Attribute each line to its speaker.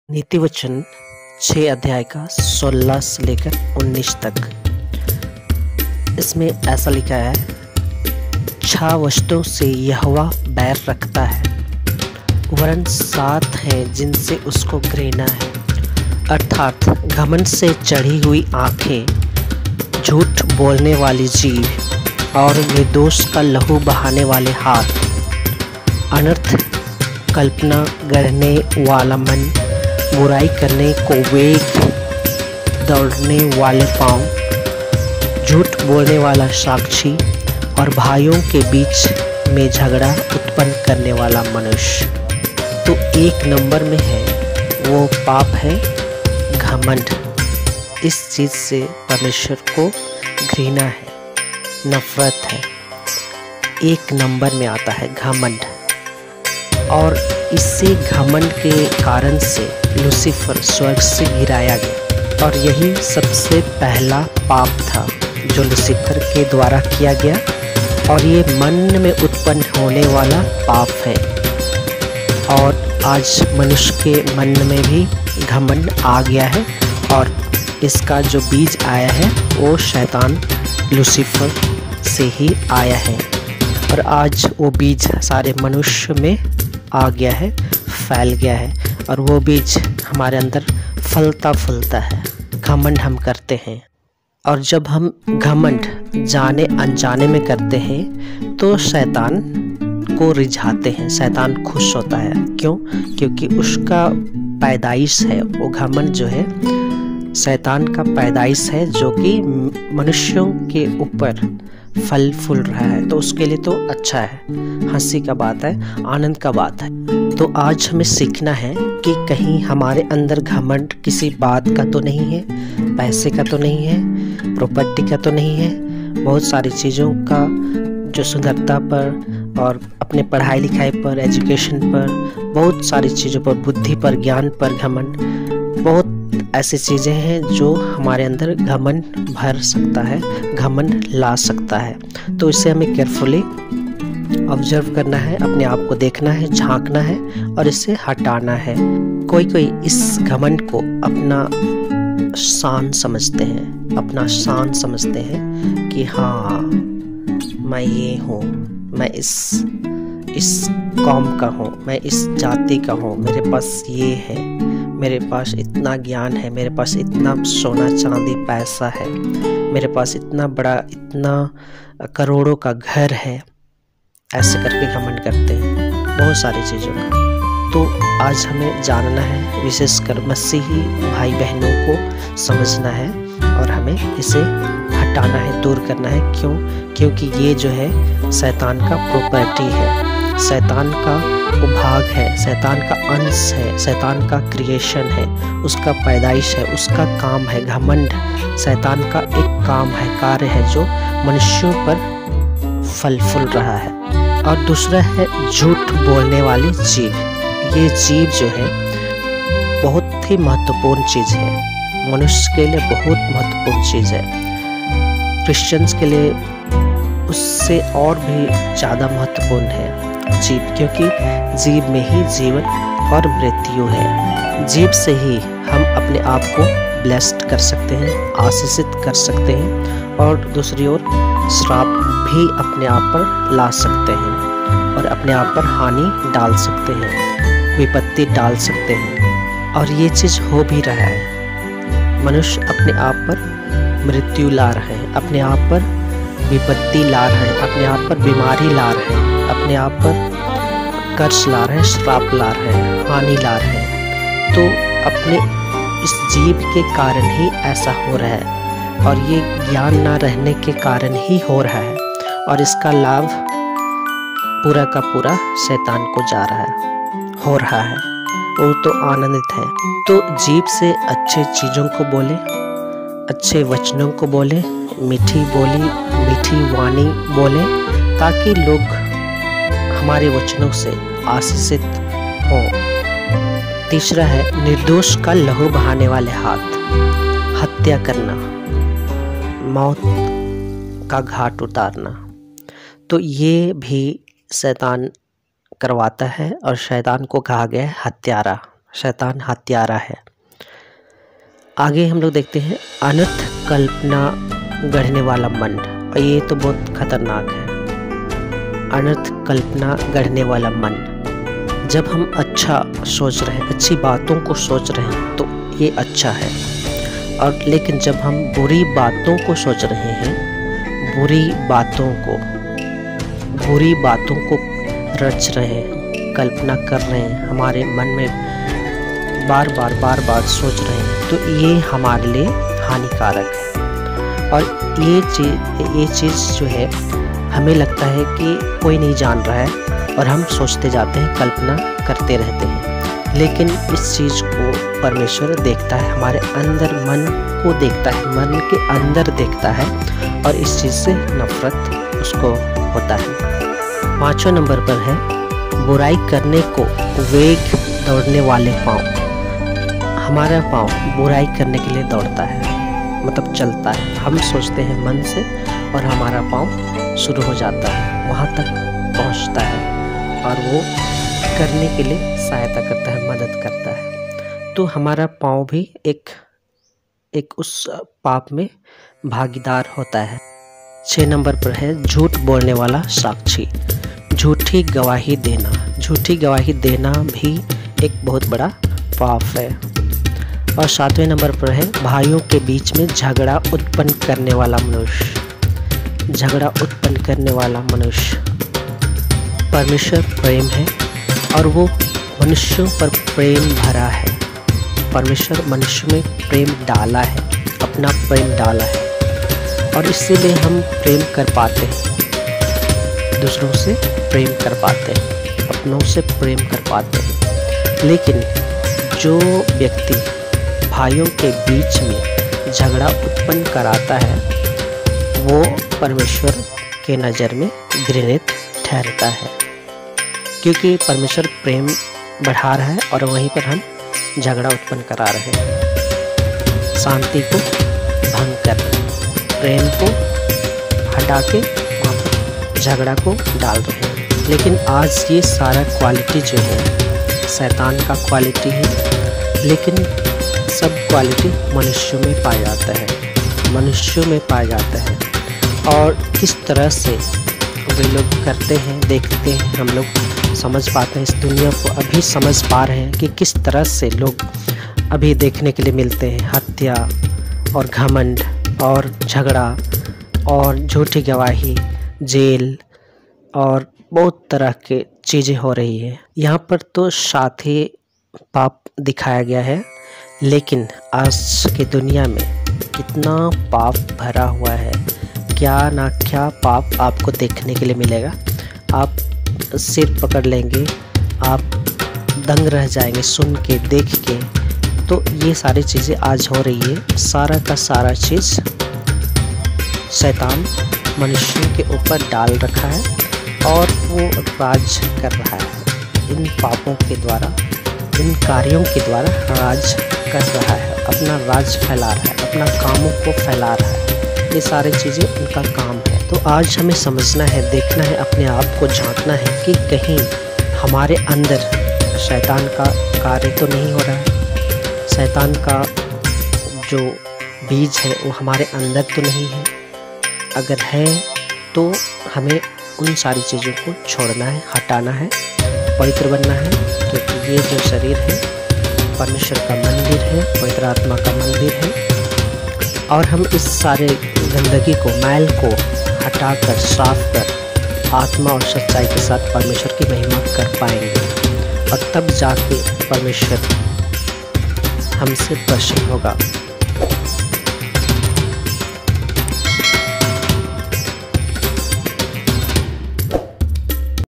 Speaker 1: नीति वचन 6 अध्याय का 16 से लेकर 19 तक। इसमें ऐसा लिखा है, 6 वस्तुओं से यहोवा बैर रखता है, वरन 7 हैं जिनसे उसको घृणा है, अर्थात घमंड से चढ़ी हुई आंखें, झूठ बोलने वाली जीभ और निर्दोष का लहू बहाने वाले हाथ, अनर्थ कल्पना गढ़ने वाला मन, बुराई करने को वेग, दौड़ने वाले पांव, झूठ बोलने वाला साक्षी और भाइयों के बीच में झगड़ा उत्पन्न करने वाला मनुष्य। तो 1 नंबर में है वो पाप है घमंड। इस चीज़ से परमेश्वर को घृणा है, नफरत है। 1 नंबर में आता है घमंड, और इसी घमंड के कारण से लूसीफर स्वर्ग से गिराया गया, और यही सबसे पहला पाप था जो लूसीफर के द्वारा किया गया, और ये मन में उत्पन्न होने वाला पाप है। और आज मनुष्य के मन में भी घमंड आ गया है, और इसका जो बीज आया है वो शैतान लूसीफर से ही आया है, और आज वो बीज सारे मनुष्य में आ गया है, फैल गया है, और वो बीज हमारे अंदर फलता फूलता है। घमंड हम करते हैं, और जब हम घमंड जाने अनजाने में करते हैं तो शैतान को रिझाते हैं, शैतान खुश होता है। क्यों? क्योंकि उसका पैदाइश है वो घमंड, जो है शैतान का पैदाइश है, जो कि मनुष्यों के ऊपर फल फूल रहा है, तो उसके लिए तो अच्छा है, हंसी का बात है, आनंद का बात है। तो आज हमें सीखना है कि कहीं हमारे अंदर घमंड किसी बात का तो नहीं है, पैसे का तो नहीं है, प्रॉपर्टी का तो नहीं है, बहुत सारी चीज़ों का, जो सुंदरता पर और अपने पढ़ाई लिखाई पर, एजुकेशन पर, बहुत सारी चीज़ों पर, बुद्धि पर, ज्ञान पर घमंड, बहुत ऐसी चीज़ें हैं जो हमारे अंदर घमंड भर सकता है, घमंड ला सकता है। तो इसे हमें केयरफुली ऑब्जर्व करना है, अपने आप को देखना है, झांकना है, और इसे हटाना है। कोई कोई इस घमंड को अपना शान समझते हैं, अपना शान समझते हैं कि हाँ मैं ये हूँ, मैं इस कौम का हूँ, मैं इस जाति का हूँ, मेरे पास ये है, मेरे पास इतना ज्ञान है, मेरे पास इतना सोना चांदी पैसा है, मेरे पास इतना बड़ा, इतना करोड़ों का घर है। ऐसे करके घमंड करते हैं बहुत सारी चीज़ों का। तो आज हमें जानना है, विशेषकर मसीही भाई बहनों को समझना है, और हमें इसे हटाना है, दूर करना है। क्यों? क्योंकि ये जो है शैतान का प्रॉपर्टी है, शैतान का वो भाग है, शैतान का अंश है, शैतान का क्रिएशन है, उसका पैदाइश है, उसका काम है। घमंड शैतान का एक काम है, कार्य है, जो मनुष्यों पर फल फूल रहा है। और दूसरा है झूठ बोलने वाली जीभ। ये जीभ जो है बहुत ही महत्वपूर्ण चीज़ है, मनुष्य के लिए बहुत महत्वपूर्ण चीज़ है, क्रिश्चियंस के लिए उससे और भी ज़्यादा महत्वपूर्ण है जीभ, क्योंकि जीभ में ही जीवन और मृत्यु है। जीभ से ही हम अपने आप को ब्लेस्ड कर सकते हैं, आशीषित कर सकते हैं, और दूसरी ओर श्राप भी अपने आप पर ला सकते हैं, और अपने आप पर हानि डाल सकते हैं, विपत्ति डाल सकते हैं। और ये चीज़ हो भी रहा है, मनुष्य अपने आप पर मृत्यु ला रहे हैं, अपने आप पर विपत्ति ला रहे हैं, अपने आप पर बीमारी ला रहे हैं, अपने आप पर कर्ज ला रहे हैं, श्राप ला रहे हैं, हानि ला रहे हैं। तो अपने इस जीभ के कारण ही ऐसा हो रहा है, और ये ज्ञान ना रहने के कारण ही हो रहा है, और इसका लाभ पूरा का पूरा शैतान को जा रहा है, हो रहा है, वो तो आनंदित है। तो जीभ से अच्छे चीज़ों को बोले, अच्छे वचनों को बोले, मीठी बोली, मीठी वाणी बोले, ताकि लोग हमारे वचनों से आशीषित हों। तीसरा है निर्दोष का लहू बहाने वाले हाथ, हत्या करना, मौत का घाट उतारना। तो ये भी शैतान करवाता है, और शैतान को कहा गया है हत्यारा। शैतान हत्यारा है। आगे हम लोग देखते हैं अनर्थ कल्पना गढ़ने वाला मन, और ये तो बहुत खतरनाक है। अनर्थ कल्पना गढ़ने वाला मन, जब हम अच्छा सोच रहे हैं, अच्छी बातों को सोच रहे हैं तो ये अच्छा है, और लेकिन जब हम बुरी बातों को सोच रहे हैं, बुरी बातों को रच रहे हैं, कल्पना कर रहे हैं, हमारे मन में बार बार सोच रहे हैं, तो ये हमारे लिए हानिकारक है। और ये चीज़ जो है, हमें लगता है कि कोई नहीं जान रहा है और हम सोचते जाते हैं, कल्पना करते रहते हैं, लेकिन इस चीज़ को परमेश्वर देखता है, हमारे अंदर मन को देखता है, मन के अंदर देखता है, और इस चीज़ से नफरत उसको होता है। 5वें नंबर पर है बुराई करने को वेग दौड़ने वाले पाँव। हमारा पाँव बुराई करने के लिए दौड़ता है, मतलब चलता है। हम सोचते हैं मन से और हमारा पाँव शुरू हो जाता है, वहाँ तक पहुँचता है और वो करने के लिए सहायता करता है, मदद करता है। तो हमारा पाँव भी एक उस पाप में भागीदार होता है। 6 नंबर पर है झूठ बोलने वाला साक्षी, झूठी गवाही देना। झूठी गवाही देना भी एक बहुत बड़ा पाप है। और 7वें नंबर पर है भाइयों के बीच में झगड़ा उत्पन्न करने वाला मनुष्य। झगड़ा उत्पन्न करने वाला मनुष्य। परमेश्वर प्रेम है और वो मनुष्यों पर प्रेम भरा है। परमेश्वर मनुष्य में प्रेम डाला है, अपना प्रेम डाला है, और इसीलिए हम प्रेम कर पाते हैं, दूसरों से प्रेम कर पाते हैं, अपनों से प्रेम कर पाते हैं। लेकिन जो व्यक्ति भाइयों के बीच में झगड़ा उत्पन्न कराता है, वो परमेश्वर के नज़र में घृणित ठहरता है, क्योंकि परमेश्वर प्रेम बढ़ा रहा है और वहीं पर हम झगड़ा उत्पन्न करा रहे हैं। शांति को भंग कर, प्रेम को हटा के वहाँ पर झगड़ा को डाल रहे हैं। लेकिन आज ये सारा क्वालिटी जो है शैतान का क्वालिटी है, लेकिन सब क्वालिटी मनुष्यों में पाया जाता है, मनुष्यों में पाया जाता है। और किस तरह से वे लोग करते हैं, देखते हैं, हम लोग समझ पाते हैं, इस दुनिया को अभी समझ पा रहे हैं कि किस तरह से लोग अभी देखने के लिए मिलते हैं। हत्या और घमंड और झगड़ा और झूठी गवाही, जेल और बहुत तरह के चीज़ें हो रही है। यहाँ पर तो साथ ही पाप दिखाया गया है, लेकिन आज की दुनिया में कितना पाप भरा हुआ है, क्या ना क्या पाप आपको देखने के लिए मिलेगा। आप सिर पकड़ लेंगे, आप दंग रह जाएंगे सुन के, देख के। तो ये सारी चीज़ें आज हो रही है। सारा का सारा चीज़ शैतान मनुष्यों के ऊपर डाल रखा है और वो राज कर रहा है। इन पापों के द्वारा, इन कार्यों के द्वारा राज कर रहा है, अपना राज फैला रहा है, अपना कामों को फैला रहा है। ये सारी चीज़ें उनका काम है। तो आज हमें समझना है, देखना है, अपने आप को झांकना है कि कहीं हमारे अंदर शैतान का कार्य तो नहीं हो रहा है, शैतान का जो बीज है वो हमारे अंदर तो नहीं है। अगर है तो हमें उन सारी चीज़ों को छोड़ना है, हटाना है, पवित्र बनना है, क्योंकि ये जो शरीर है परमेश्वर का मंदिर है, पवित्र आत्मा का मंदिर है। और हम इस सारे गंदगी को, मैल को हटाकर, साफ कर आत्मा और सच्चाई के साथ परमेश्वर की महिमा कर पाएंगे, और तब जाके परमेश्वर हमसे प्रसन्न होगा।